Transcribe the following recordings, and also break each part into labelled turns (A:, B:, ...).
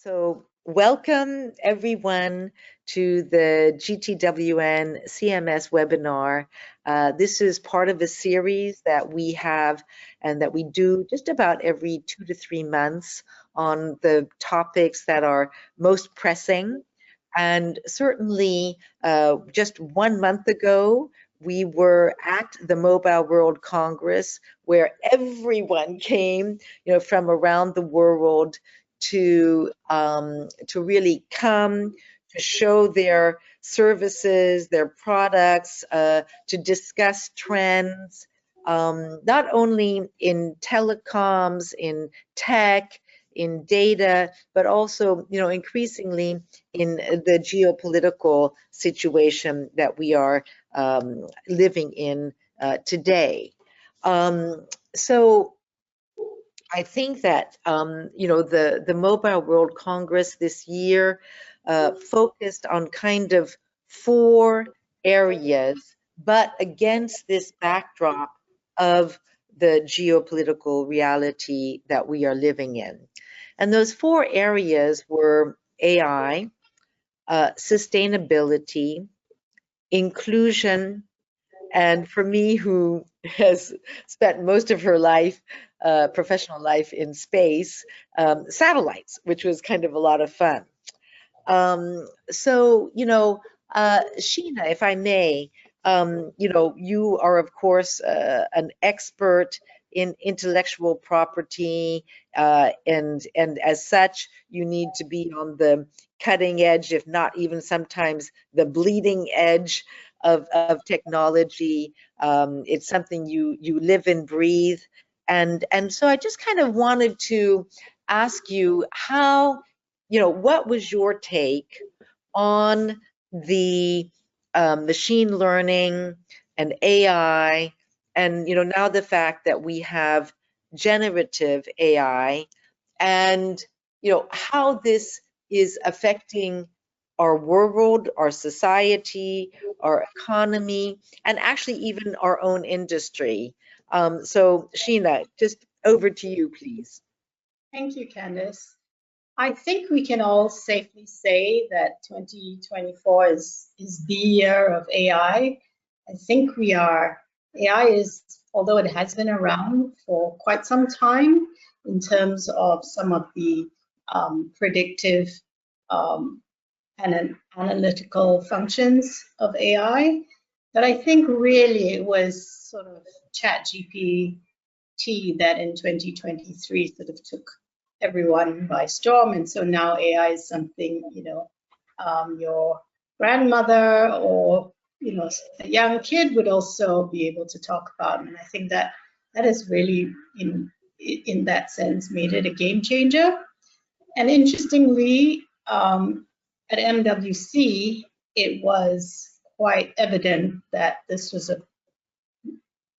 A: So, welcome everyone to the GTWN CMS webinar. This is part of a series that we have and that we do just about every 2 to 3 months on the topics that are most pressing. And certainly, just 1 month ago, we were at the Mobile World Congress, where everyone came, from around the world to really come to show their services, their products, to discuss trends, not only in telecoms, in tech, in data, but also, increasingly in the geopolitical situation that we are living in today. So I think that, the Mobile World Congress this year focused on kind of 4 areas, but against this backdrop of the geopolitical reality that we are living in. And those 4 areas were AI, sustainability, inclusion, and for me, who has spent most of her life, professional life in space, satellites, which was kind of a lot of fun. So, Sheena, if I may, you are, of course, an expert in intellectual property, and as such, you need to be on the cutting edge, if not even sometimes the bleeding edge of technology. It's something you live and breathe. And so I just kind of wanted to ask you how, what was your take on the machine learning and AI, and now the fact that we have generative AI, and how this is affecting our world, our society, our economy, and actually even our own industry. So Sheena, just over to you, please.
B: Thank you, Candice. I think we can all safely say that 2024 is the year of AI. I think AI is, although it has been around for quite some time in terms of some of the predictive and analytical functions of AI, but I think really it was sort of ChatGPT that in 2023 sort of took everyone by storm, and so now AI is something your grandmother or a young kid would also be able to talk about, and I think that has really in that sense made it a game changer. And interestingly, at MWC, it was quite evident that this was a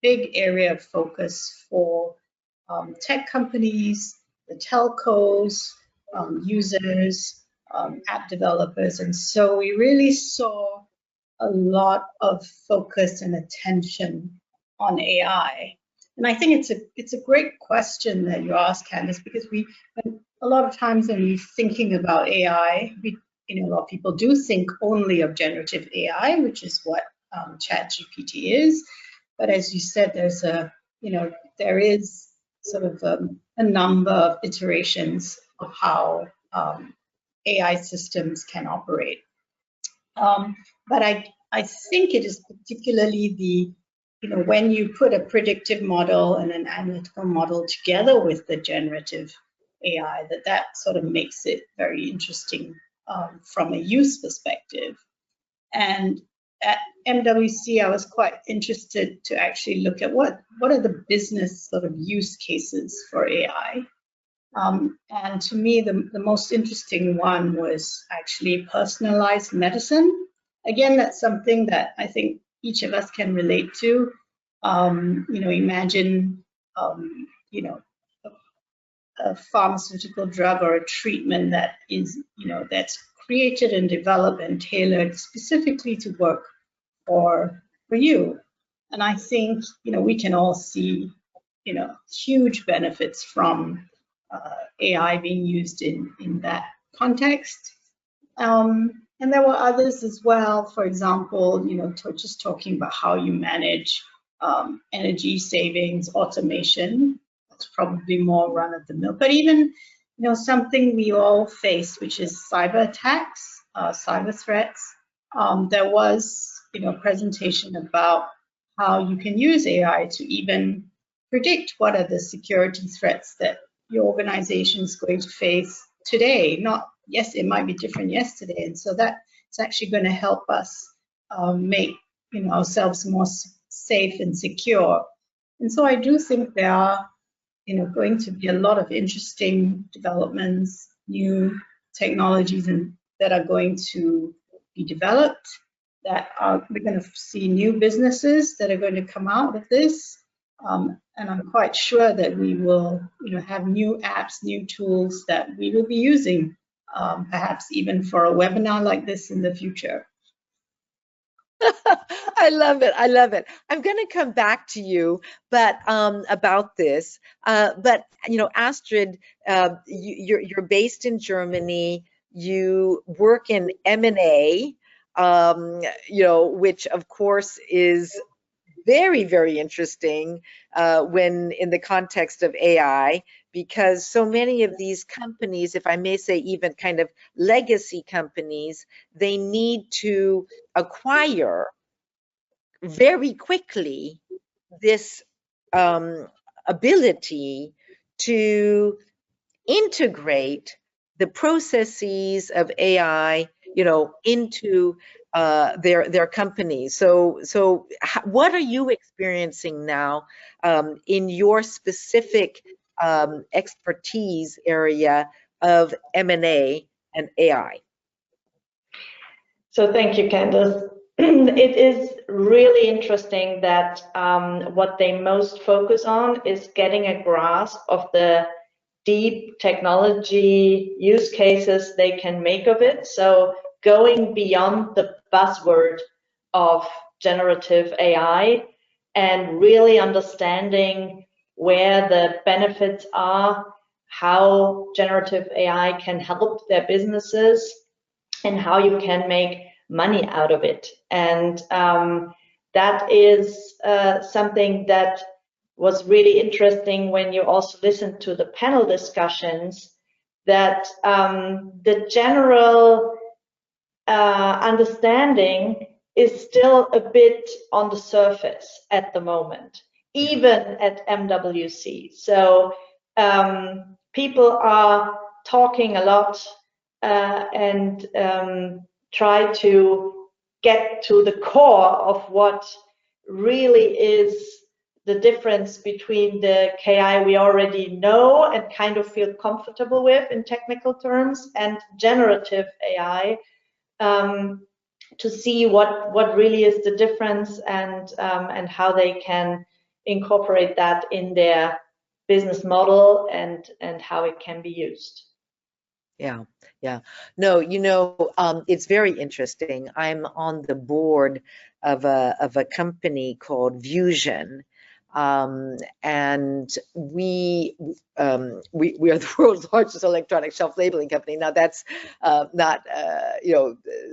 B: big area of focus for tech companies, the telcos, users, app developers. And so we really saw a lot of focus and attention on AI. And I think it's a great question that you ask, Candice, because a lot of times when we're thinking about AI, a lot of people do think only of generative AI, which is what ChatGPT is. But as you said, there is sort of a number of iterations of how AI systems can operate. But I think it is particularly when you put a predictive model and an analytical model together with the generative AI, that sort of makes it very interesting from a use perspective. And at MWC, I was quite interested to actually look at what are the business sort of use cases for AI. And to me, the most interesting one was actually personalized medicine. Again, that's something that I think each of us can relate to. Imagine, a pharmaceutical drug or a treatment that is, that's created and developed and tailored specifically to work for you. And I think, we can all see, huge benefits from AI being used in that context. And there were others as well. For example, just talking about how you manage energy savings, automation. That's probably more run of the mill. But even, something we all face, which is cyber attacks, cyber threats. There was, a presentation about how you can use AI to even predict what are the security threats that your organization is going to face today. Yes, it might be different yesterday, and so that's actually going to help us make ourselves more safe and secure. And so I do think there are going to be a lot of interesting developments, new technologies that are going to be developed, we're going to see new businesses that are going to come out of this. And I'm quite sure that we will have new apps, new tools that we will be using, perhaps even for a webinar like this in the future.
A: I love it. I love it. I'm going to come back to you, but about this. But Astrid, you're based in Germany. You work in M&A, which of course is very, very interesting when in the context of AI, because so many of these companies, if I may say even kind of legacy companies, they need to acquire very quickly this ability to integrate the processes of AI, into their companies. So what are you experiencing now in your specific expertise area of M&A and AI?
C: So thank you, Candace. It is really interesting that what they most focus on is getting a grasp of the deep technology use cases they can make of it. So going beyond the buzzword of generative AI and really understanding where the benefits are, how generative AI can help their businesses, and how you can make money out of it. And that is something that was really interesting when you also listened to the panel discussions, that the general understanding is still a bit on the surface at the moment, even at MWC. So people are talking a lot and try to get to the core of what really is the difference between the KI we already know and kind of feel comfortable with in technical terms and generative AI, to see what really is the difference and how they can incorporate that in their business model and how it can be used.
A: Yeah, yeah. No, it's very interesting. I'm on the board of a company called Fusion, and we are the world's largest electronic shelf labeling company. Now that's not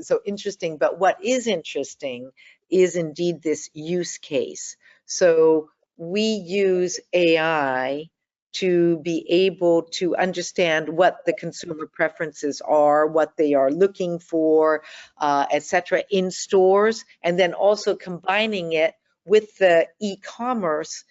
A: so interesting, but what is interesting is indeed this use case. So we use AI to be able to understand what the consumer preferences are, what they are looking for, etc., in stores, and then also combining it with the e-commerce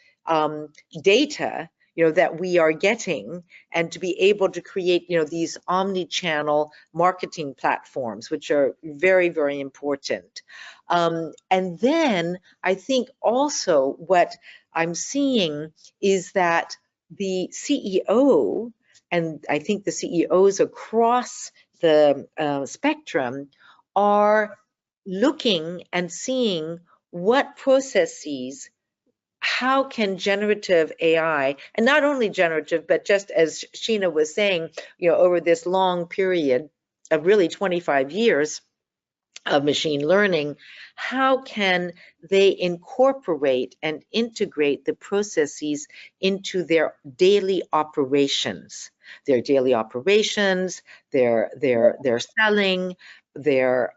A: data that we are getting, and to be able to create these omni-channel marketing platforms, which are very, very important. And then I think also what I'm seeing is that the CEO, and I think the CEOs across the spectrum, are looking and seeing what processes, how can generative AI, and not only generative, but just as Sheena was saying, over this long period of really 25 years of machine learning, how can they incorporate and integrate the processes into their daily operations? their daily operations, their selling, their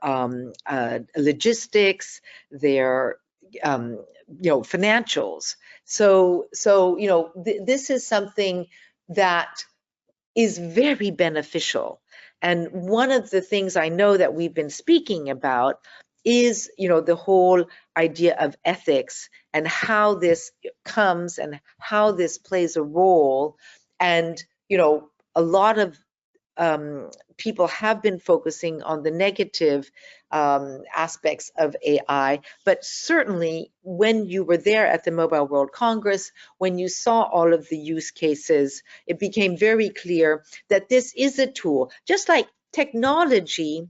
A: logistics, their financials. So this is something that is very beneficial. And one of the things I know that we've been speaking about is, the whole idea of ethics and how this comes and how this plays a role. And, a lot of people have been focusing on the negative aspects of AI, but certainly when you were there at the Mobile World Congress, when you saw all of the use cases, it became very clear that this is a tool, just like technology,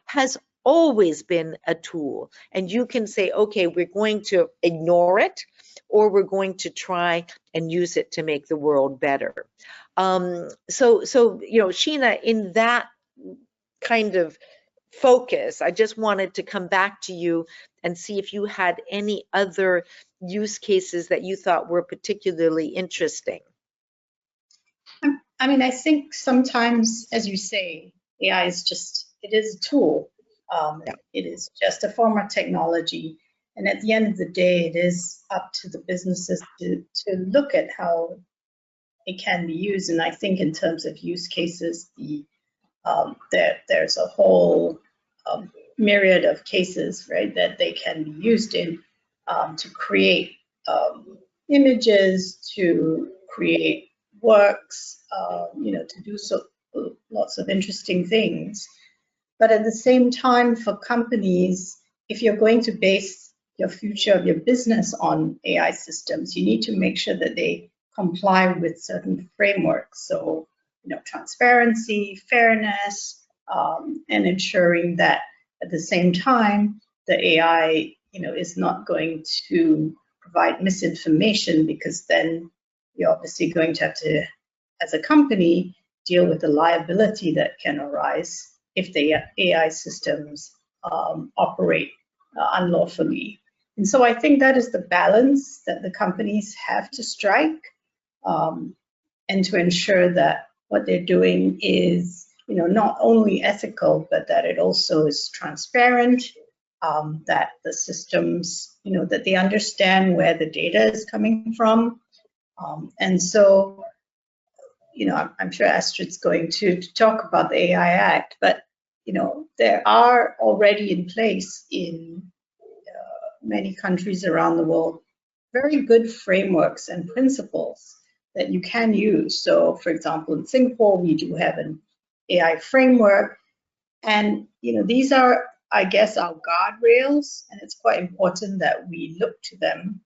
A: has always been a tool. And you can say, okay, we're going to ignore it, or we're going to try and use it to make the world better. So Sheena, in that kind of focus, I just wanted to come back to you and see if you had any other use cases that you thought were particularly interesting.
B: I mean, I think sometimes, as you say, AI is it is a tool. It is just a form of technology. And at the end of the day, it is up to the businesses to look at how it can be used. And I think in terms of use cases, there's a whole myriad of cases, right, that they can be used in to create images, to create works, to do lots of interesting things. But at the same time, for companies, if you're going to base your future of your business on AI systems, you need to make sure that they comply with certain frameworks. So, transparency, fairness, and ensuring that at the same time, the AI, is not going to provide misinformation, because then you're obviously going to have to, as a company, deal with the liability that can arise if the AI systems operate unlawfully. And so I think that is the balance that the companies have to strike, and to ensure that what they're doing is, not only ethical, but that it also is transparent, that the systems, that they understand where the data is coming from. And so, I'm sure Astrid's going to talk about the AI Act, but, there are already in place in many countries around the world very good frameworks and principles that you can use. So, for example, in Singapore, we do have an AI framework, and these are, I guess, our guardrails, and it's quite important that we look to them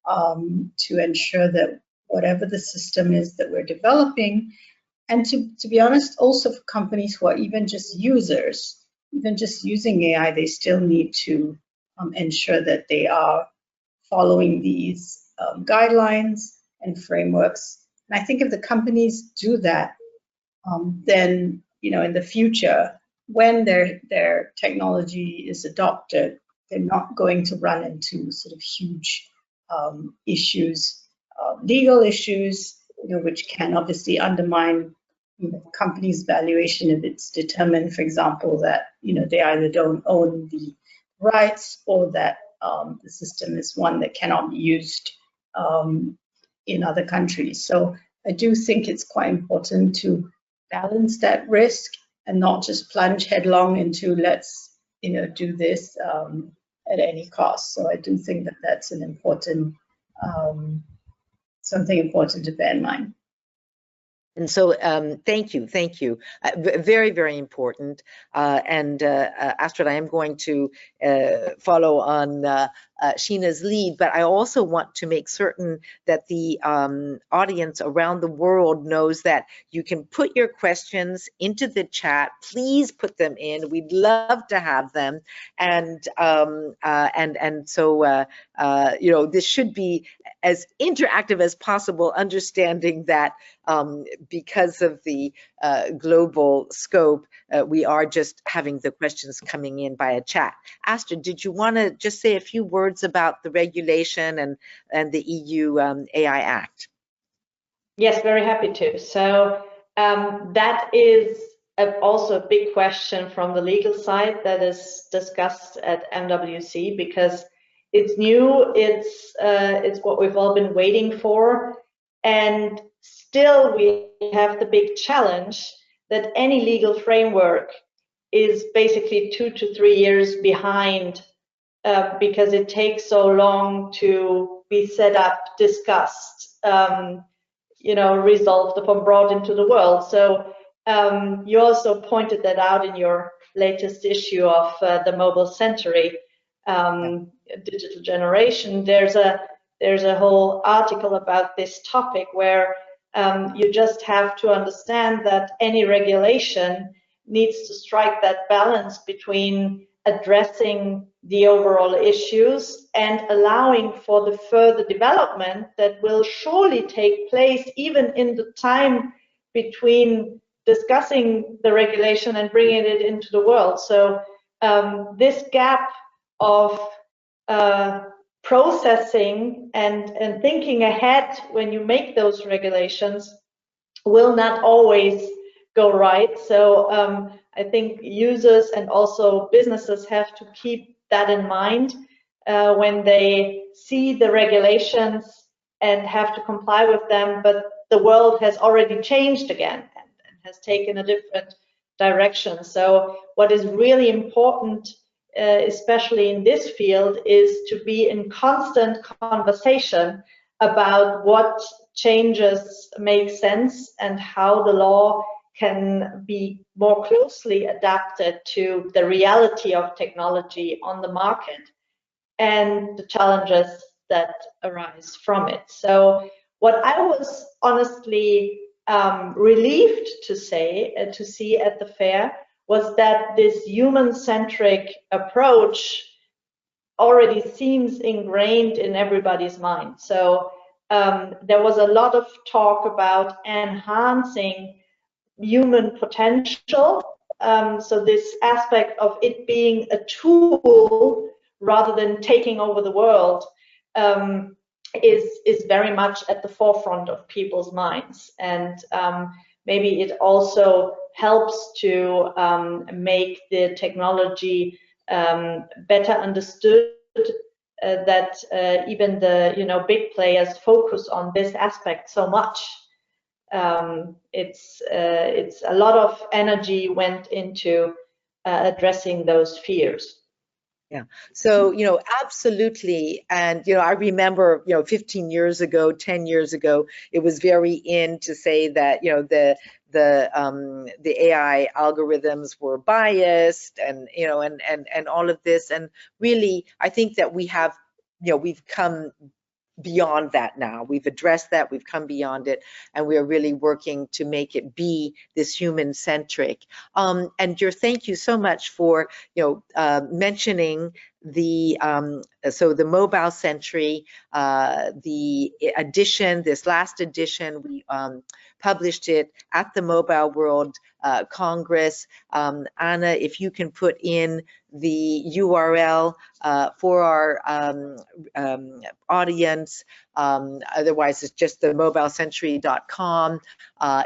B: to ensure that whatever the system is that we're developing, and to be honest, also for companies who are even just users, even just using AI, they still need to ensure that they are following these guidelines and frameworks. And I think if the companies do that, then in the future, when their technology is adopted, they're not going to run into sort of huge issues, legal issues, which can obviously undermine the company's valuation if it's determined, for example, that they either don't own the rights, or that the system is one that cannot be used in other countries. So I do think it's quite important to balance that risk and not just plunge headlong into let's do this at any cost. So I do think that that's an important something important to bear in mind.
A: And so thank you. Very, very important. And Astrid, I am going to follow on Sheena's lead, but I also want to make certain that the audience around the world knows that you can put your questions into the chat. Please put them in. We'd love to have them. And so this should be as interactive as possible, understanding that because of the global scope, we are just having the questions coming in via chat. Astrid, did you want to just say a few words about the regulation and the EU AI Act?
C: Yes, very happy to. So That is also a big question from the legal side that is discussed at MWC, because it's new, it's what we've all been waiting for, and still we have the big challenge that any legal framework is basically 2 to 3 years behind, because it takes so long to be set up, discussed, resolved upon, brought into the world. So you also pointed that out in your latest issue of the Mobile Century, Digital Generation. There's a whole article about this topic where you just have to understand that any regulation needs to strike that balance between addressing the overall issues and allowing for the further development that will surely take place even in the time between discussing the regulation and bringing it into the world. So this gap of processing and thinking ahead when you make those regulations will not always go right. So I think users and also businesses have to keep that in mind when they see the regulations and have to comply with them, but the world has already changed again and has taken a different direction. So what is really important, especially in this field, is to be in constant conversation about what changes make sense and how the law can be more closely adapted to the reality of technology on the market and the challenges that arise from it. So what I was honestly relieved to see at the fair was that this human-centric approach already seems ingrained in everybody's mind. So there was a lot of talk about enhancing human potential. So this aspect of it being a tool rather than taking over the world is very much at the forefront of people's minds. And maybe it also helps to make the technology better understood, that even the big players focus on this aspect so much. It's a lot of energy went into addressing those fears.
A: Yeah. So, absolutely. And, I remember, 15 years ago, 10 years ago, it was very in to say that, the AI algorithms were biased and, and all of this. And really, I think that we have, we've come beyond that now. We've addressed that, we've come beyond it, and we're really working to make it be this human-centric. And thank you so much for mentioning the the Mobile Century, the edition, this last edition, we published it at the Mobile World Congress. Anna, if you can put in the URL for our audience, otherwise it's just the mobilecentury.com.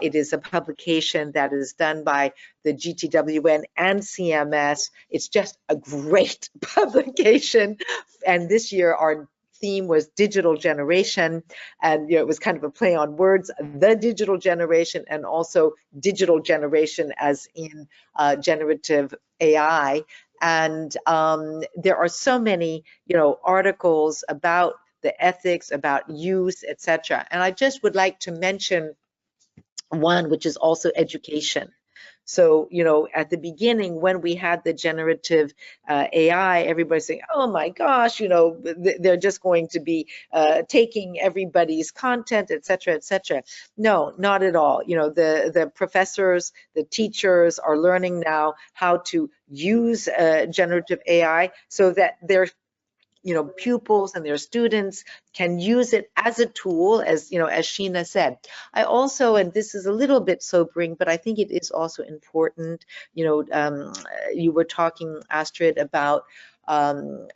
A: It is a publication that is done by the GTWN and CMS. It's just a great publication. And this year our theme was digital generation, and it was kind of a play on words, the digital generation, and also digital generation as in generative AI. And there are so many articles about the ethics, about use, etc. And I just would like to mention one, which is also education. So, at the beginning, when we had the generative AI, everybody's saying, oh my gosh, they're just going to be taking everybody's content, et cetera, et cetera. No, not at all. The professors, the teachers are learning now how to use generative AI so that they're pupils and their students can use it as a tool, as as Sheena said. I also, and this is a little bit sobering, but I think it is also important, you were talking, Astrid, about the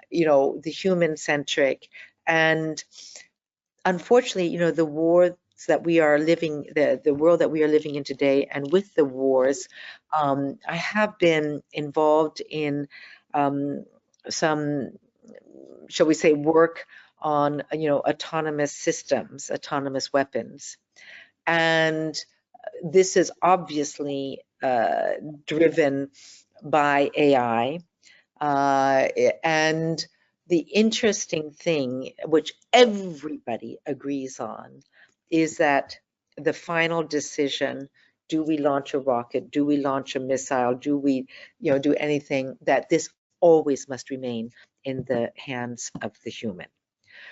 A: human-centric, and unfortunately, the war that we are living, the world that we are living in today, and with the wars, I have been involved in some, shall we say, work on, autonomous systems, autonomous weapons. And this is obviously driven by AI. And the interesting thing, which everybody agrees on, is that the final decision, do we launch a rocket, do we launch a missile, do we do anything, that this always must remain in the hands of the human.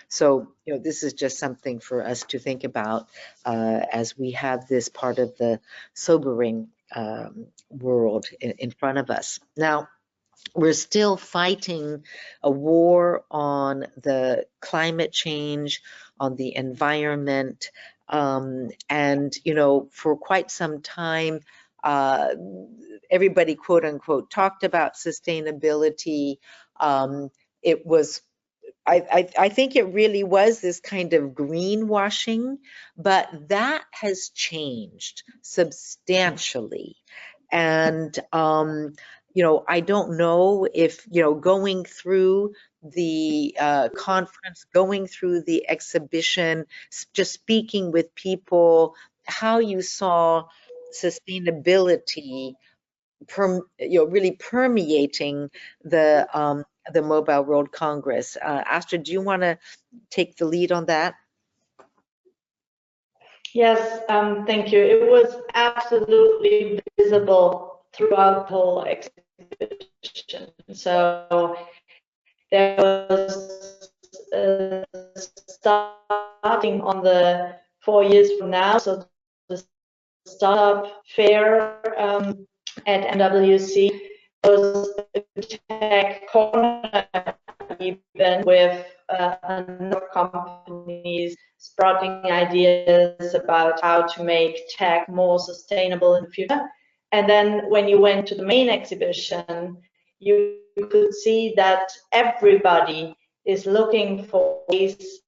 A: So, this is just something for us to think about as we have this part of the sobering world in front of us. Now, we're still fighting a war on the climate change, on the environment, and for quite some time, everybody, quote unquote, talked about sustainability. It was, I think it really was this kind of greenwashing, but that has changed substantially. And I don't know if, going through the conference, going through the exhibition, just speaking with people, how you saw sustainability really permeating the Mobile World Congress. Astrid, do you want to take the lead on that?
C: Yes, thank you. It was absolutely visible throughout the whole exhibition. So there was starting on the 4 years from now, so the startup fair at MWC was a tech corner event with a number of companies sprouting ideas about how to make tech more sustainable in the future. And then when you went to the main exhibition, you could see that everybody is looking for ways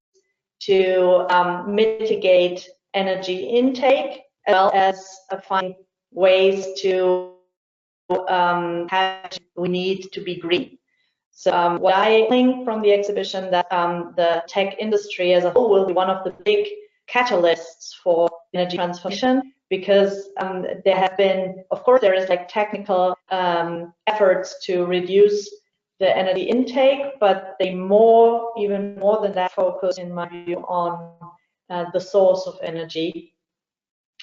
C: to mitigate energy intake, as well as find ways to we need to be green. So what I think from the exhibition, that the tech industry as a whole will be one of the big catalysts for energy transformation, because there have been, of course, there is like technical efforts to reduce the energy intake, but they even more than that, focus, in my view, on the source of energy,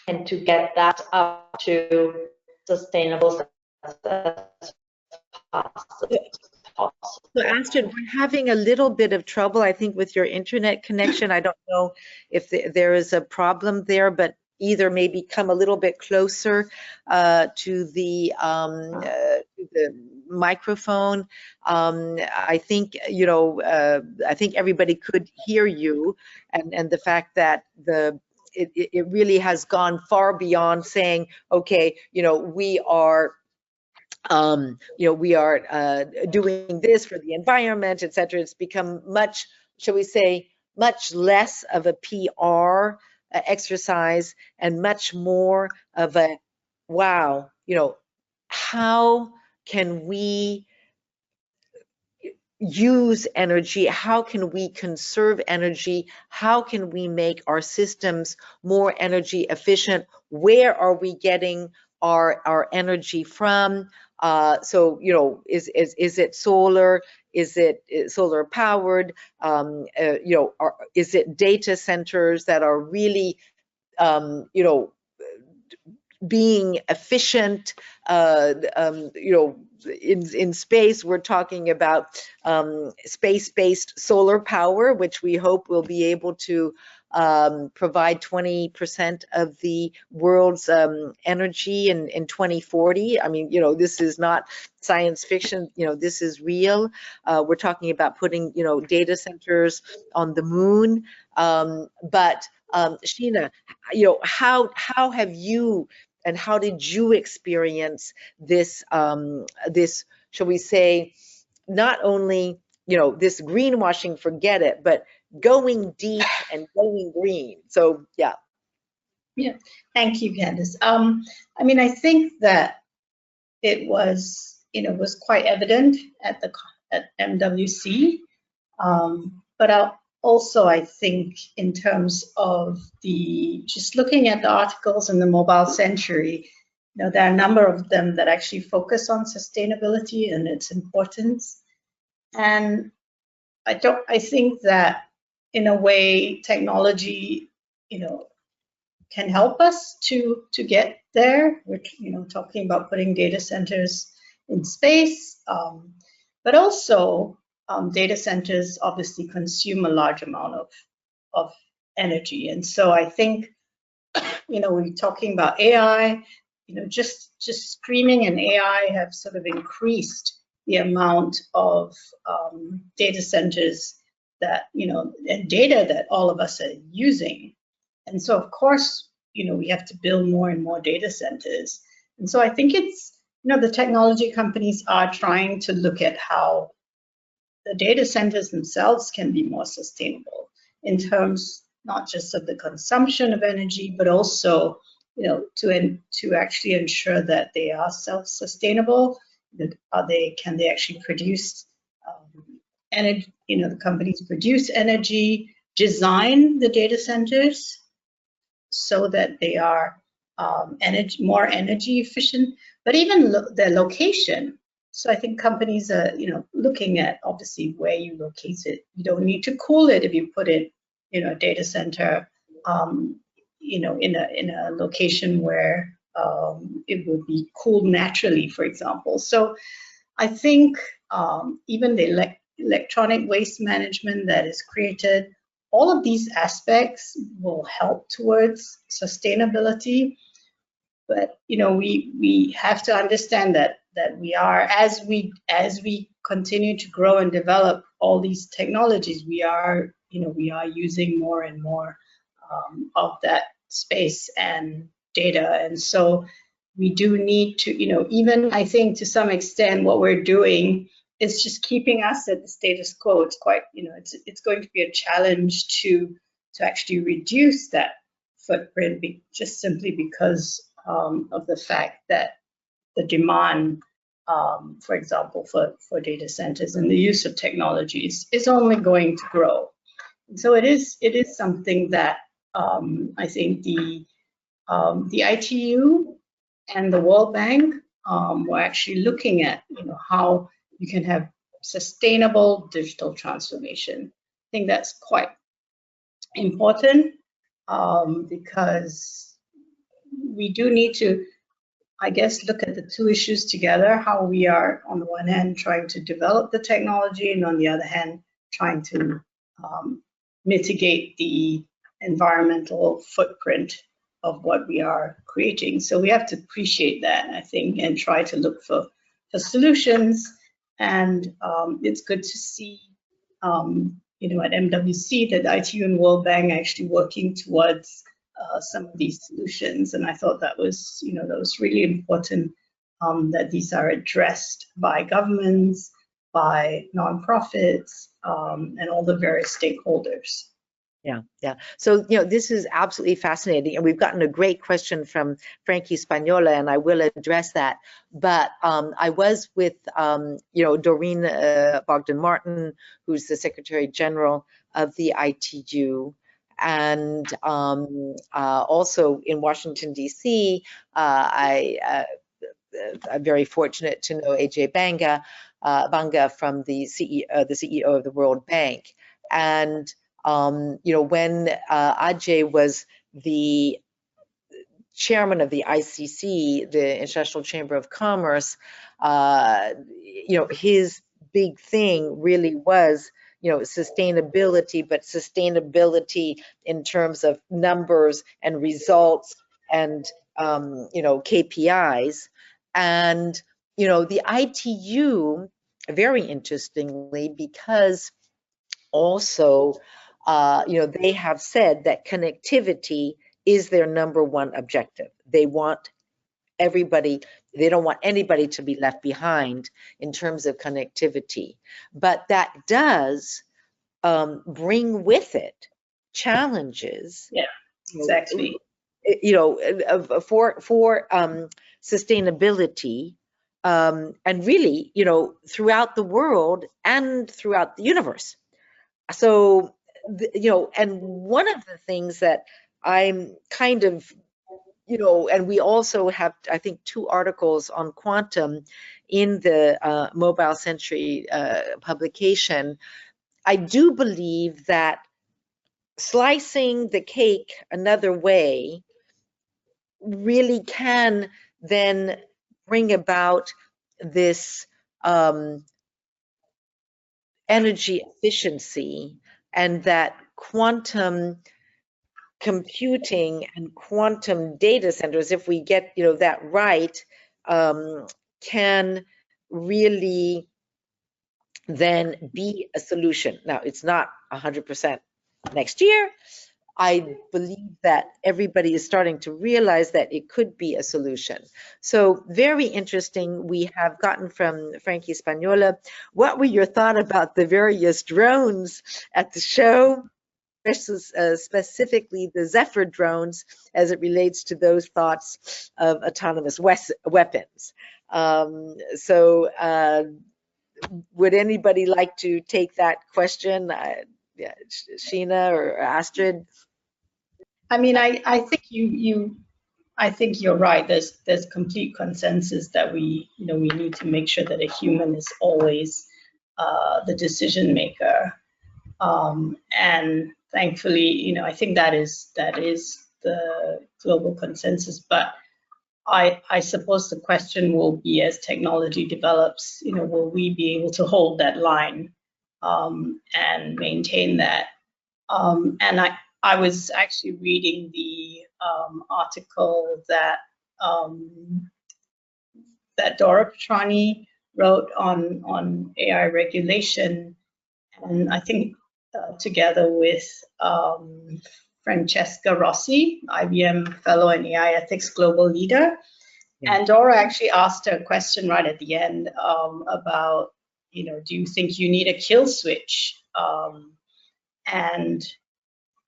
C: and to get that up to sustainable as fast as possible.
A: So Astrid, we're having a little bit of trouble, I think, with your internet connection. I don't know if there is a problem there, but either maybe come a little bit closer to the microphone. I think I think everybody could hear you, and the fact that it really has gone far beyond saying, okay, we are we are doing this for the environment, etc. It's become much, shall we say, much less of a PR exercise and much more of a, wow, how can we use energy? How can we conserve energy? How can we make our systems more energy efficient? Where are we getting our energy from? So, is it solar? Is it solar powered? Is it data centers that are really, being efficient? In space, we're talking about space-based solar power, which we hope will be able to provide 20% of the world's energy in 2040. I mean, this is not science fiction. This is real. We're talking about putting, data centers on the moon. But Sheena, how have you, and how did you experience this, this, shall we say, not only, this greenwashing, forget it, but going deep and going green? So, yeah.
B: Yeah, thank you, Candice. I mean, I think that it was, was quite evident at MWC, but also I think in terms of just looking at the articles in the Mobile Century, there are a number of them that actually focus on sustainability and its importance. And I think that in a way technology, can help us to get there. We're talking about putting data centers in space, but also data centers obviously consume a large amount of energy. And so I think, we're talking about AI, just streaming and AI have sort of increased the amount of data centers that, and data that all of us are using. And so, of course, we have to build more and more data centers. And so I think it's, the technology companies are trying to look at how the data centers themselves can be more sustainable in terms not just of the consumption of energy, but also, to actually ensure that they are self-sustainable. Can they actually produce energy? The companies produce energy, design the data centers so that they are more energy efficient, but even their location. So I think companies are, looking at obviously where you locate it. You don't need to cool it if you put it, a data center, in a location where it will be cooled naturally, for example. So I think even the electronic waste management that is created, all of these aspects will help towards sustainability. But we have to understand that we are, as we continue to grow and develop all these technologies, we are using more and more of that space and data. And so we do need to, even I think to some extent what we're doing is just keeping us at the status quo. It's quite, it's going to be a challenge to actually reduce that footprint just simply because of the fact that the demand, for example, for data centers and the use of technologies is only going to grow. And so it is something that I think the ITU and the World Bank were actually looking at, how you can have sustainable digital transformation. I think that's quite important because we do need to, I guess, look at the two issues together, how we are on the one hand trying to develop the technology and on the other hand trying to mitigate the environmental footprint of what we are creating. So we have to appreciate that, I think, and try to look for solutions. And it's good to see, at MWC that ITU and World Bank are actually working towards some of these solutions. And I thought that was, that was really important that these are addressed by governments, by nonprofits, and all the various stakeholders.
A: Yeah. So, this is absolutely fascinating. And we've gotten a great question from Frankie Spagnola, and I will address that. But I was with, Doreen Bogdan-Martin, who's the Secretary General of the ITU. And also in Washington, D.C., I'm very fortunate to know Ajay Banga from the CEO of the World Bank. And when Ajay was the chairman of the ICC, the International Chamber of Commerce, his big thing really was, sustainability, but sustainability in terms of numbers and results and, KPIs. And, the ITU, very interestingly, because also, they have said that connectivity is their number one objective. They want everybody, they don't want anybody to be left behind in terms of connectivity. But that does bring with it challenges.
B: Yeah, exactly.
A: you know, for sustainability, and really, you know, throughout the world and throughout the universe. So, you know, and one of the things that I'm kind of, you know, and we also have, I think, 2 articles on quantum in the Mobile Century publication. I do believe that slicing the cake another way really can then bring about this energy efficiency, and that quantum computing and quantum data centers, if we get, you know, that right, can really then be a solution. Now, it's not 100% next year. I believe that everybody is starting to realize that it could be a solution. So very interesting. We have gotten from Frankie Spagnola, what were your thoughts about the various drones at the show, specifically the Zephyr drones as it relates to those thoughts of autonomous weapons? Would anybody like to take that question? Yeah, Sheena or Astrid?
B: I mean, I think I think you're right. There's complete consensus that we need to make sure that a human is always the decision maker. And thankfully, I think that is the global consensus. But I suppose the question will be, as technology develops, will we be able to hold that line and maintain that? And I was actually reading the article that that Dora Petrani wrote on AI regulation, and I think together with Francesca Rossi, IBM Fellow and AI Ethics Global Leader. Yeah. And Dora actually asked her a question right at the end about, do you think you need a kill switch? And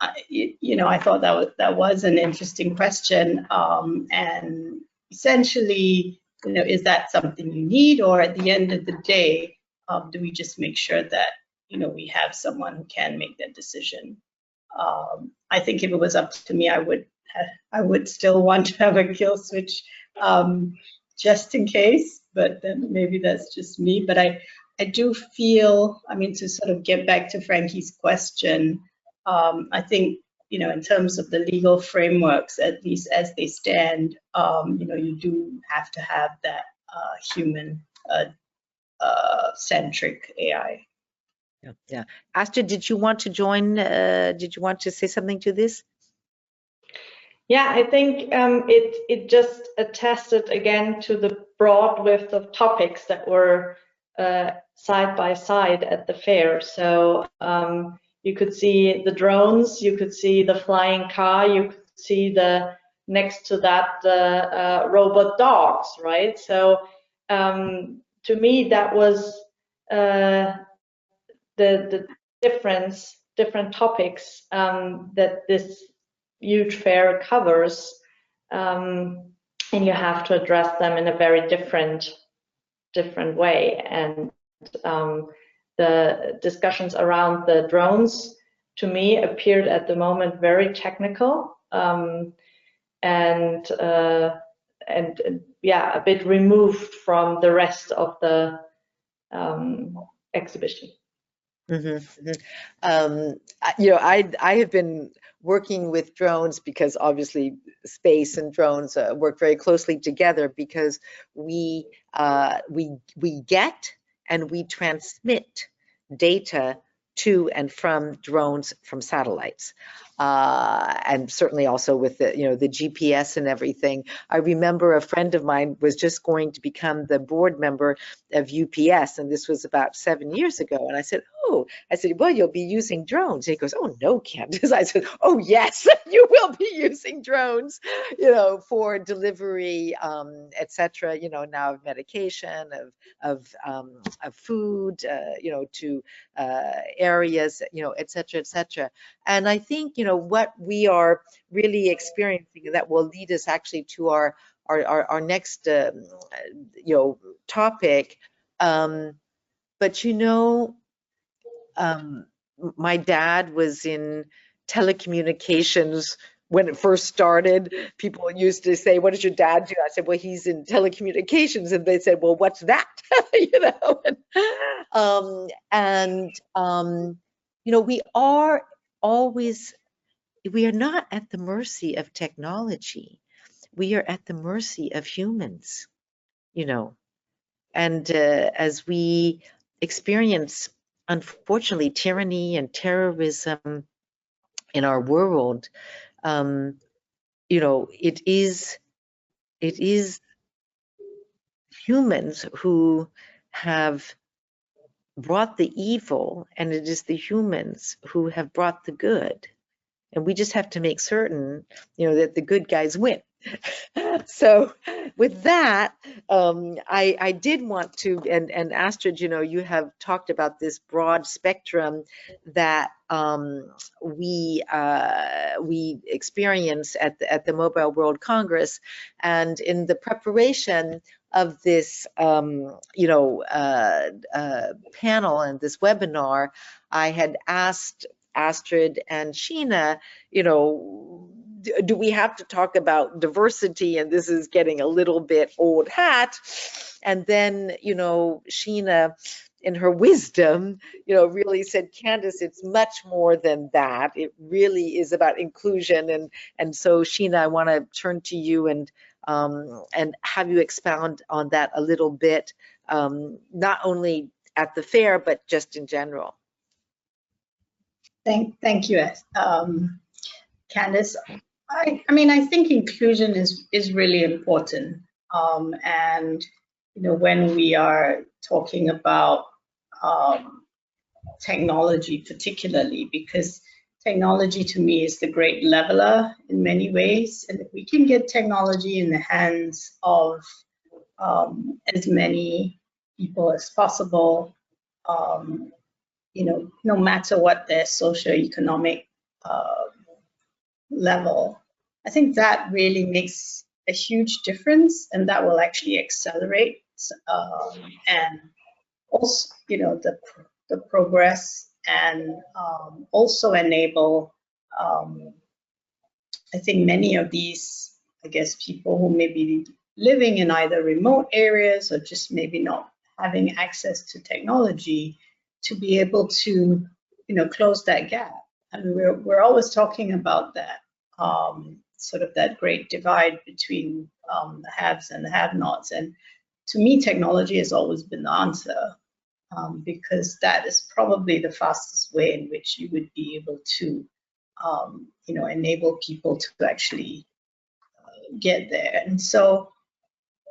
B: I thought that was an interesting question. And essentially, is that something you need, or at the end of the day, do we just make sure that we have someone who can make that decision? I think if it was up to me, I would still want to have a kill switch just in case. But then maybe that's just me. But I do feel, I mean, to sort of get back to Frankie's question, I think, in terms of the legal frameworks, at least as they stand, you do have to have that human centric AI.
A: Yeah. Astrid, did you want to join? Did you want to say something to this?
C: Yeah, I think it just attested again to the broad width of topics that were side by side at the fair. So you could see the drones, you could see the flying car, you could see the next to that the robot dogs, right? So to me, that was the different topics that this huge fair covers, and you have to address them in a very different way. And the discussions around the drones, to me, appeared at the moment very technical, and yeah, a bit removed from the rest of the exhibition.
A: Mm-hmm. I have been working with drones because obviously space and drones work very closely together, because we get and we transmit data to and from drones from satellites, and certainly also with the the GPS and everything. I remember a friend of mine was just going to become the board member of UPS, and this was about 7 years ago. And I said, well, you'll be using drones. And he goes, oh no, Candace. I said, oh yes, you will be using drones, for delivery, etc. Now of medication, of food, to areas, etc., etc. And I think, what we are really experiencing, and that will lead us actually to our next topic. But my dad was in telecommunications when it first started. People used to say, "What does your dad do?" I said, "Well, he's in telecommunications," and they said, "Well, what's that?" We are not at the mercy of technology. We are at the mercy of humans, and as we experience, unfortunately, tyranny and terrorism in our world, it is humans who have brought the evil, and it is the humans who have brought the good. And we just have to make certain, that the good guys win. So with that, I did want to, and Astrid, you have talked about this broad spectrum that we experience at the Mobile World Congress, and in the preparation of this panel and this webinar, I had asked Astrid and Sheena, do we have to talk about diversity? And this is getting a little bit old hat. And then, Sheena, in her wisdom, really said, Candace, it's much more than that. It really is about inclusion. And so, Sheena, I want to turn to you and have you expound on that a little bit, not only at the fair, but just in general.
B: Thank you, Candace. I think inclusion is really important, and when we are talking about technology, particularly, because technology to me is the great leveler in many ways, and if we can get technology in the hands of as many people as possible, no matter what their socioeconomic level, I think that really makes a huge difference, and that will actually accelerate and also, the progress, and also enable, I think, many of these, people who may be living in either remote areas or just maybe not having access to technology, to be able to, close that gap. And we're always talking about that, sort of that great divide between the haves and the have-nots. And to me, technology has always been the answer, because that is probably the fastest way in which you would be able to, enable people to actually get there. And so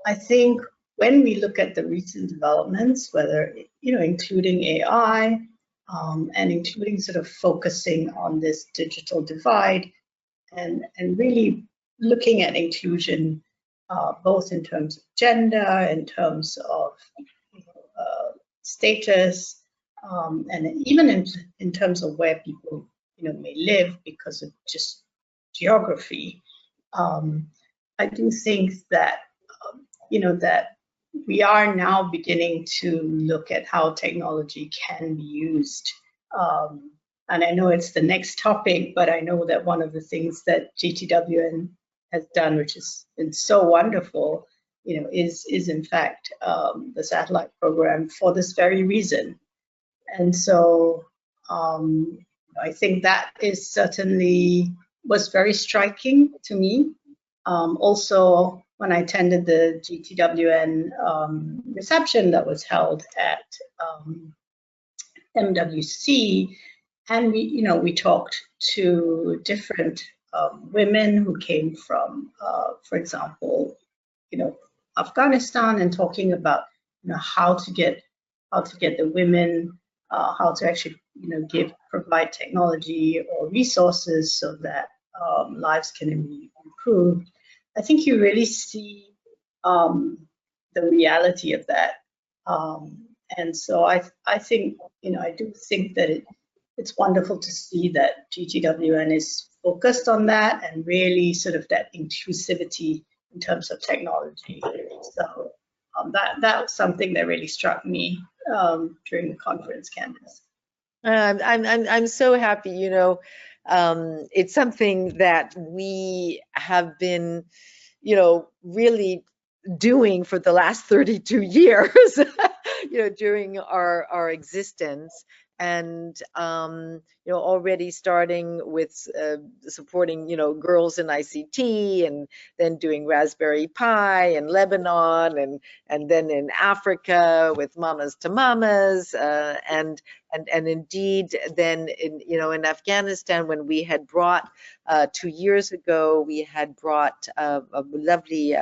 B: I think when we look at the recent developments, whether, including AI, and including sort of focusing on this digital divide, and really looking at inclusion, both in terms of gender, in terms of status, and even in terms of where people may live because of just geography. I do think that that we are now beginning to look at how technology can be used. And I know it's the next topic, but I know that one of the things that GTWN has done, which has been so wonderful, is in fact the satellite program for this very reason. And so I think that is certainly was very striking to me. Also, when I attended the GTWN reception that was held at MWC, and we talked to different women who came from, for example, Afghanistan, and talking about how to get the women, how to actually provide technology or resources so that lives can be improved. I think you really see the reality of that, and so I think I do think that it's wonderful to see that GTWN is focused on that and really sort of that inclusivity in terms of technology. So that was something that really struck me during the conference, Candace.
A: I'm so happy. You know, it's something that we have been, you know, really doing for the last 32 years, you know, during our existence. And, you know, already starting with supporting, you know, girls in ICT, and then doing Raspberry Pi in Lebanon, and then in Africa with Mamas to Mamas, and indeed then in, you know, in Afghanistan, when we had brought 2 years ago, we had brought a lovely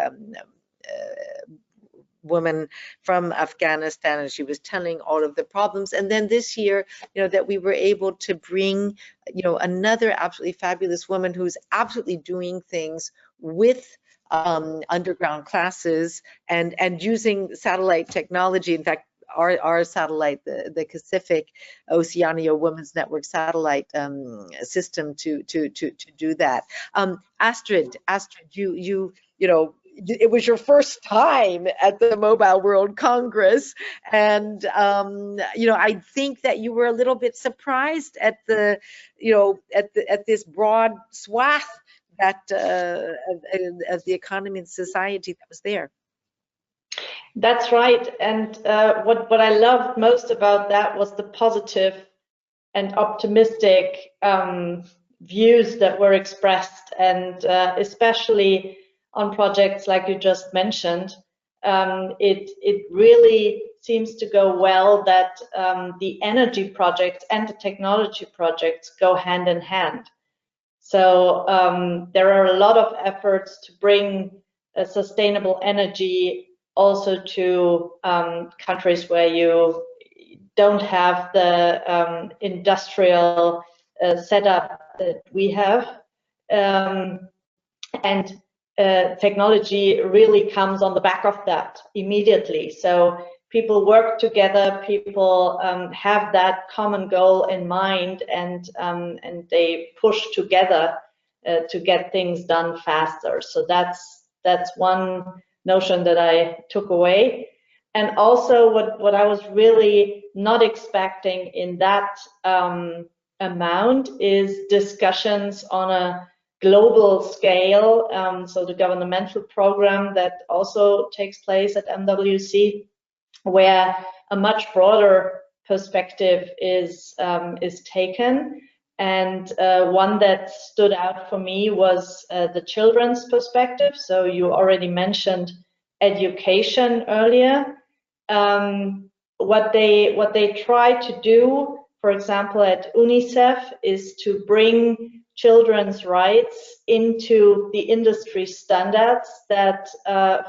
A: woman from Afghanistan, and she was telling all of the problems. And then this year, you know, that we were able to bring, you know, another absolutely fabulous woman who's absolutely doing things with underground classes and using satellite technology. In fact, our satellite, the Pacific Oceania Women's Network satellite system to do that. Astrid, you know, it was your first time at the Mobile World Congress, and you know, I think that you were a little bit surprised at the, you know, at this broad swath that of the economy and society that was there.
C: That's right. And what I loved most about that was the positive and optimistic views that were expressed, and especially on projects like you just mentioned. It really seems to go well that the energy projects and the technology projects go hand in hand. So there are a lot of efforts to bring sustainable energy also to countries where you don't have the industrial setup that we have. And technology really comes on the back of that immediately. So people work together, people have that common goal in mind, and they push together to get things done faster. So that's one notion that I took away. And also what I was really not expecting in that amount is discussions on a global scale. So the governmental program that also takes place at MWC, where a much broader perspective is taken. And one that stood out for me was the children's perspective. So you already mentioned education earlier. What they try to do, for example, at UNICEF, is to bring children's rights into the industry standards that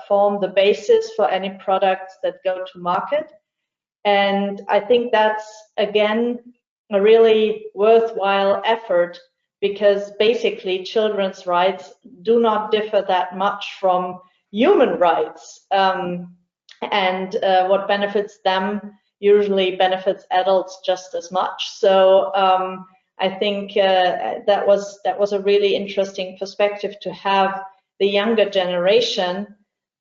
C: form the basis for any products that go to market. And I think that's, again, a really worthwhile effort, because basically children's rights do not differ that much from human rights. And what benefits them usually benefits adults just as much. So I think that was a really interesting perspective to have the younger generation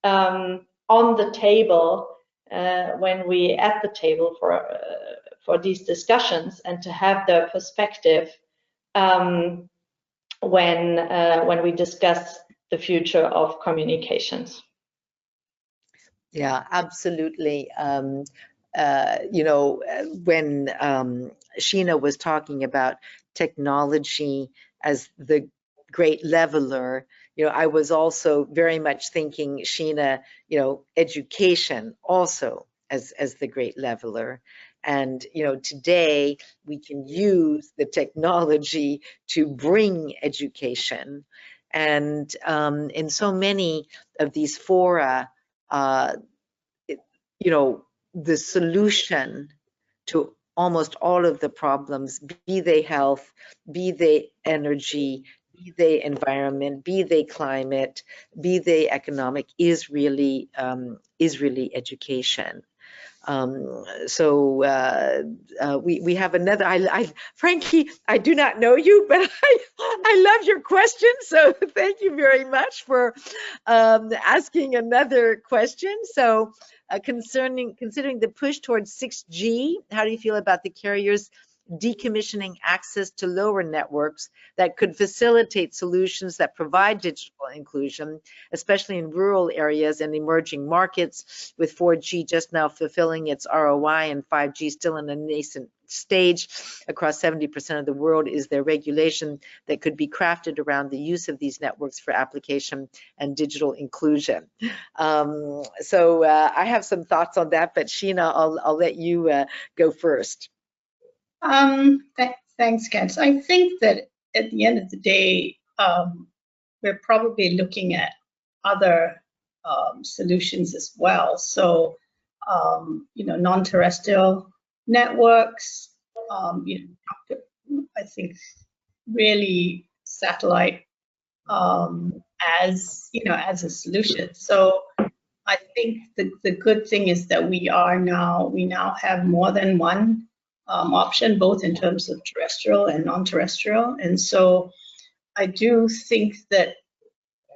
C: on the table when we at the table for these discussions, and to have their perspective when we discuss the future of communications.
A: Yeah, absolutely. You know, when Sheena was talking about technology as the great leveler, you know, I was also very much thinking, Sheena, you know, education also as the great leveler. And, you know, today we can use the technology to bring education. And in so many of these fora, you know, the solution to almost all of the problems, be they health, be they energy, be they environment, be they climate, be they economic, is really education. We have another. Frankie, I do not know you, but I love your question. So thank you very much for asking another question. So considering the push towards 6G, how do you feel about the carriers decommissioning access to lower networks that could facilitate solutions that provide digital inclusion, especially in rural areas and emerging markets, with 4G just now fulfilling its ROI and 5G still in a nascent stage across 70% of the world? Is there regulation that could be crafted around the use of these networks for application and digital inclusion? I have some thoughts on that, but Sheena, I'll let you go first.
B: Thanks, Ken. So I think that at the end of the day, we're probably looking at other solutions as well. So, non-terrestrial networks, I think really satellite as a solution. So I think the good thing is that we now have more than one option, both in terms of terrestrial and non-terrestrial. And so I do think that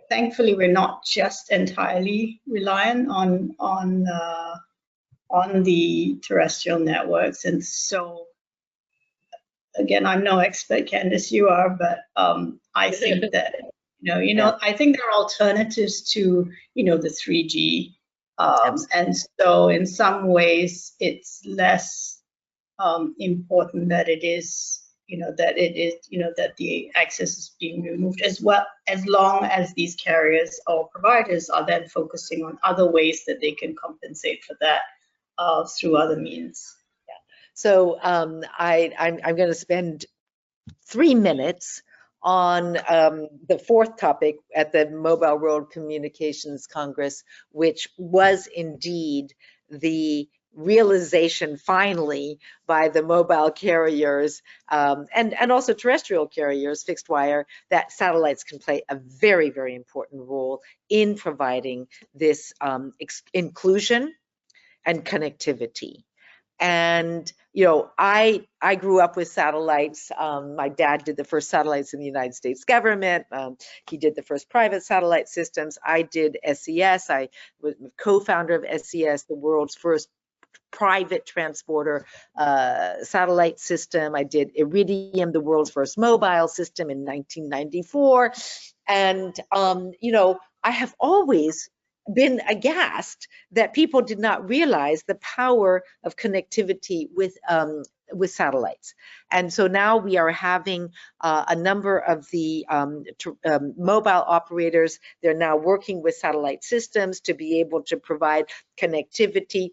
B: thankfully we're not just entirely reliant on the terrestrial networks. And so again, I'm no expert, Candice, you are, but I think that I think there are alternatives to the 3G, and so in some ways it's less important that it is that the access is being removed, as long as these carriers or providers are then focusing on other ways that they can compensate for that through other means.
A: Yeah. So I'm going to spend 3 minutes on the fourth topic at the Mobile World Communications Congress, which was indeed the realization finally by the mobile carriers and also terrestrial carriers, fixed wire, that satellites can play a very, very important role in providing this inclusion and connectivity. And I grew up with satellites. My dad did the first satellites in the United States government. He did the first private satellite systems. I did SES. I was co-founder of SES, the world's first private transporter satellite system. I did Iridium, the world's first mobile system, in 1994. And I have always been aghast that people did not realize the power of connectivity with satellites. And so now we are having a number of the mobile operators. They're now working with satellite systems to be able to provide connectivity.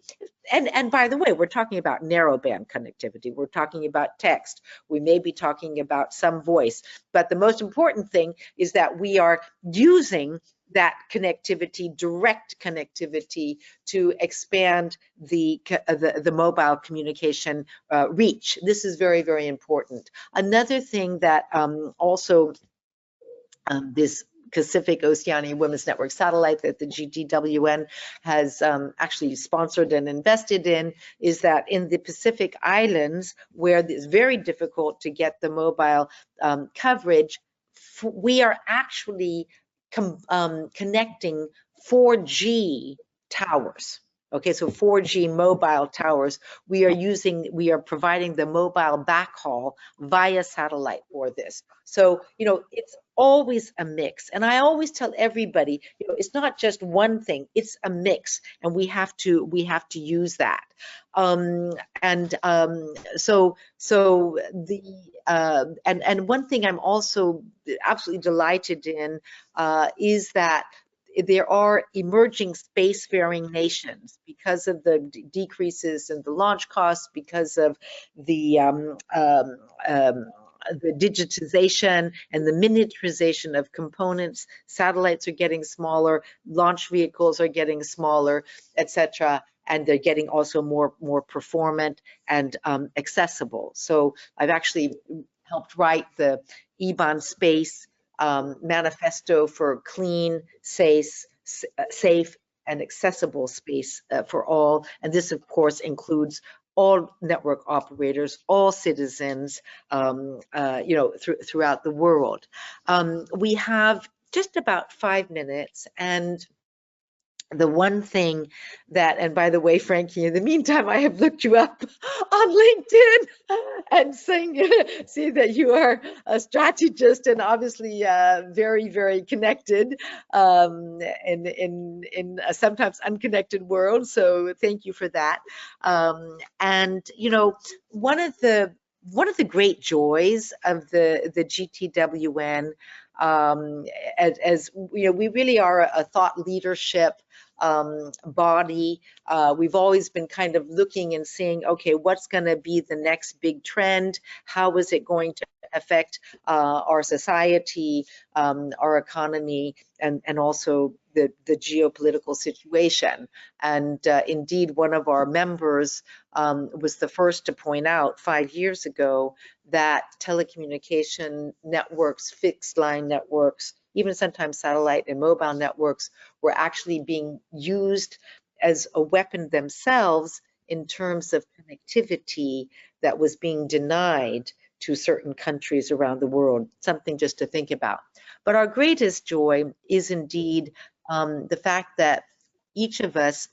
A: And by the way, we're talking about narrowband connectivity. We're talking about text. We may be talking about some voice. But the most important thing is that we are using that connectivity, direct connectivity, to expand the mobile communication reach. This is very, very important. Another thing that also this Pacific Oceania Women's Network satellite that the GTWN has actually sponsored and invested in is that in the Pacific Islands, where it's very difficult to get the mobile coverage, we are actually connecting 4G towers. Okay, so 4G mobile towers. We are providing the mobile backhaul via satellite for this. So, it's always a mix. And I always tell everybody, it's not just one thing, it's a mix, and we have to use that. And one thing I'm also absolutely delighted in is that there are emerging spacefaring nations because of the decreases in the launch costs, because of the digitization and the miniaturization of components. Satellites are getting smaller, launch vehicles are getting smaller, etc., and they're getting also more performant and accessible. So I've actually helped write the EBON Space manifesto for clean, safe, and accessible space for all. And this, of course, includes all network operators, all citizens, throughout the world. We have just about 5 minutes, and the one thing that, and by the way, Frankie, in the meantime, I have looked you up on LinkedIn and see that you are a strategist and obviously very, very connected in a sometimes unconnected world. So thank you for that. And one of the great joys of the GTWN, as we really are a thought leadership body. We've always been kind of looking and seeing, okay, what's going to be the next big trend? How is it going to affect our society, our economy, and also the geopolitical situation? And indeed, one of our members was the first to point out 5 years ago that telecommunication networks, fixed line networks, even sometimes satellite and mobile networks, were actually being used as a weapon themselves in terms of connectivity that was being denied to certain countries around the world. Something just to think about. But our greatest joy is indeed the fact that each of us,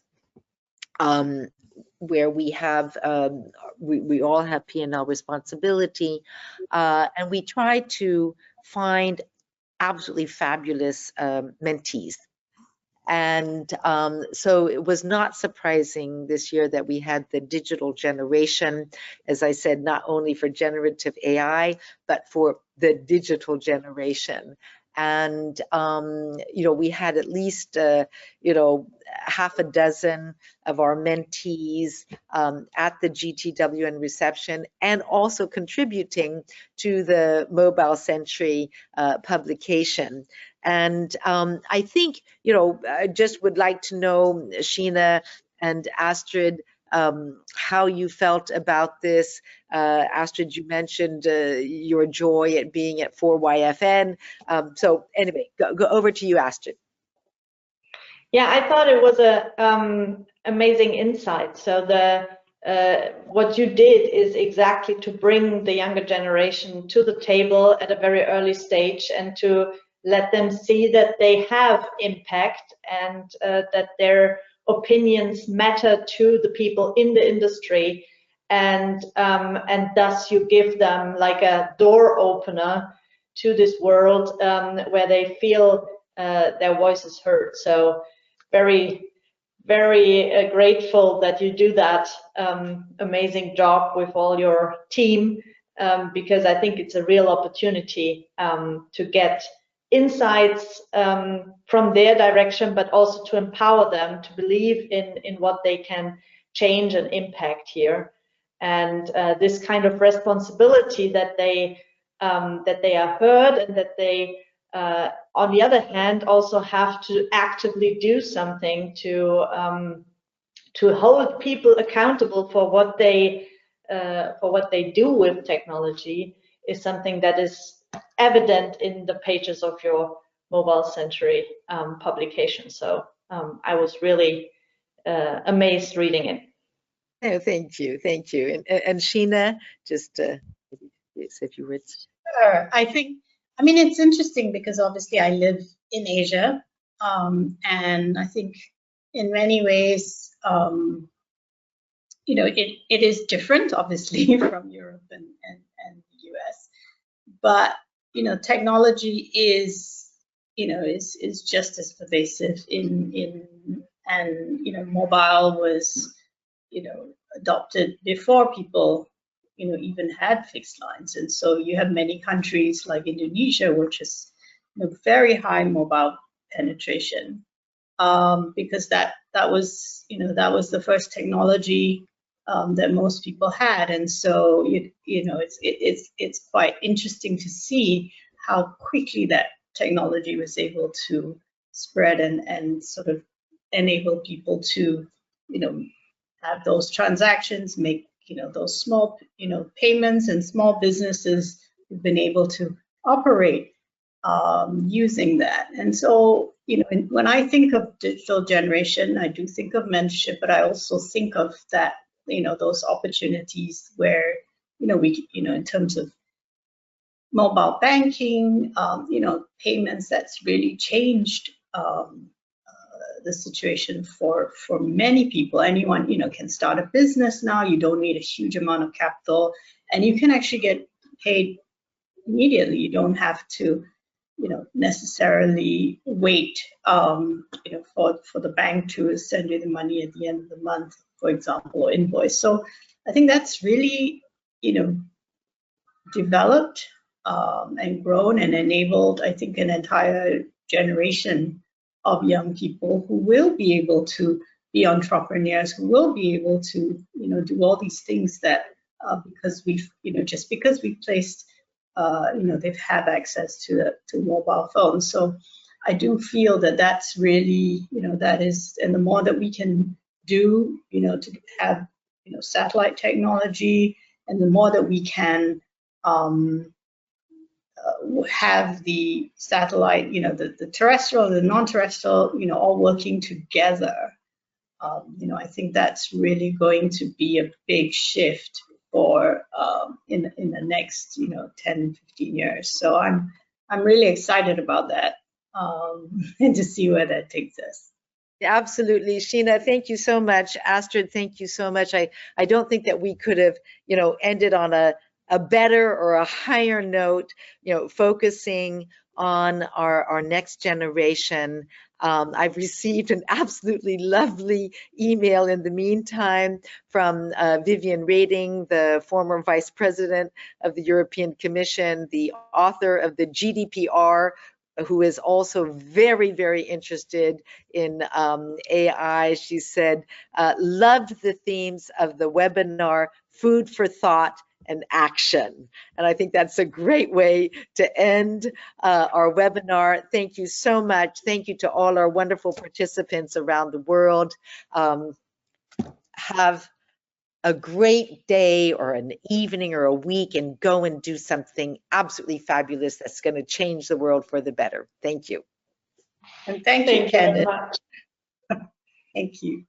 A: where we have, we all have P&L responsibility, and we try to find absolutely fabulous mentees. And so it was not surprising this year that we had the digital generation, as I said, not only for generative AI, but for the digital generation. And, we had at least, half a dozen of our mentees at the GTWN reception, and also contributing to the Mobile Century publication. And I think, I just would like to know, Sheena and Astrid, how you felt about this. Astrid, you mentioned your joy at being at 4YFN. So anyway, go over to you, Astrid.
C: Yeah, I thought it was a amazing insight. So what you did is exactly to bring the younger generation to the table at a very early stage, and to let them see that they have impact, and that their opinions matter to the people in the industry, and thus you give them like a door opener to this world where they feel their voices heard. So very, very grateful that you do that amazing job with all your team, because I think it's a real opportunity to get insights from their direction, but also to empower them to believe in what they can change and impact here. And this kind of responsibility that they are heard, and that they on the other hand also have to actively do something to hold people accountable for what they do with technology, is something that is evident in the pages of your Mobile Century publication. So I was really amazed reading it.
A: Oh, thank you. And Sheena, just say a few words.
B: Sure. I mean, it's interesting because obviously I live in Asia, and I think in many ways, it is different, obviously, from Europe and the US. But technology is just as pervasive and mobile was adopted before people even had fixed lines. And so you have many countries like Indonesia, which is very high mobile penetration, because that was the first technology that most people had. And so it's quite interesting to see how quickly that technology was able to spread and sort of enable people to have those transactions, make those small payments, and small businesses have been able to operate using that. And so when I think of digital generation, I do think of mentorship, but I also think of that, those opportunities where, in terms of mobile banking, payments, that's really changed the situation for many people. Anyone, can start a business now. You don't need a huge amount of capital, and you can actually get paid immediately. You don't have to, necessarily wait, for the bank to send you the money at the end of the month, for example, or invoice. So I think that's really, developed and grown and enabled, I think, an entire generation of young people who will be able to be entrepreneurs, who will be able to, do all these things that because we've, just because we've placed, they've had access to mobile phones. So I do feel that that's really, that is, and the more that we can do, to have, satellite technology, and the more that we can have the satellite, the terrestrial, the non-terrestrial, all working together. I think that's really going to be a big shift for in the next 10, 15 years. So I'm really excited about that, and to see where that takes us.
A: Absolutely. Sheena, thank you so much. Astrid, thank you so much. I don't think that we could have, ended on a better or a higher note, focusing on our next generation. I've received an absolutely lovely email in the meantime from Vivian Reding, the former Vice President of the European Commission, the author of the GDPR, who is also very, very interested in AI. She said, loved the themes of the webinar, food for thought and action. And I think that's a great way to end our webinar. Thank you so much. Thank you to all our wonderful participants around the world. Have a great day or an evening or a week, and go and do something absolutely fabulous that's going to change the world for the better. Thank you.
B: And thank you, Candace.
C: Very much.
B: Thank you.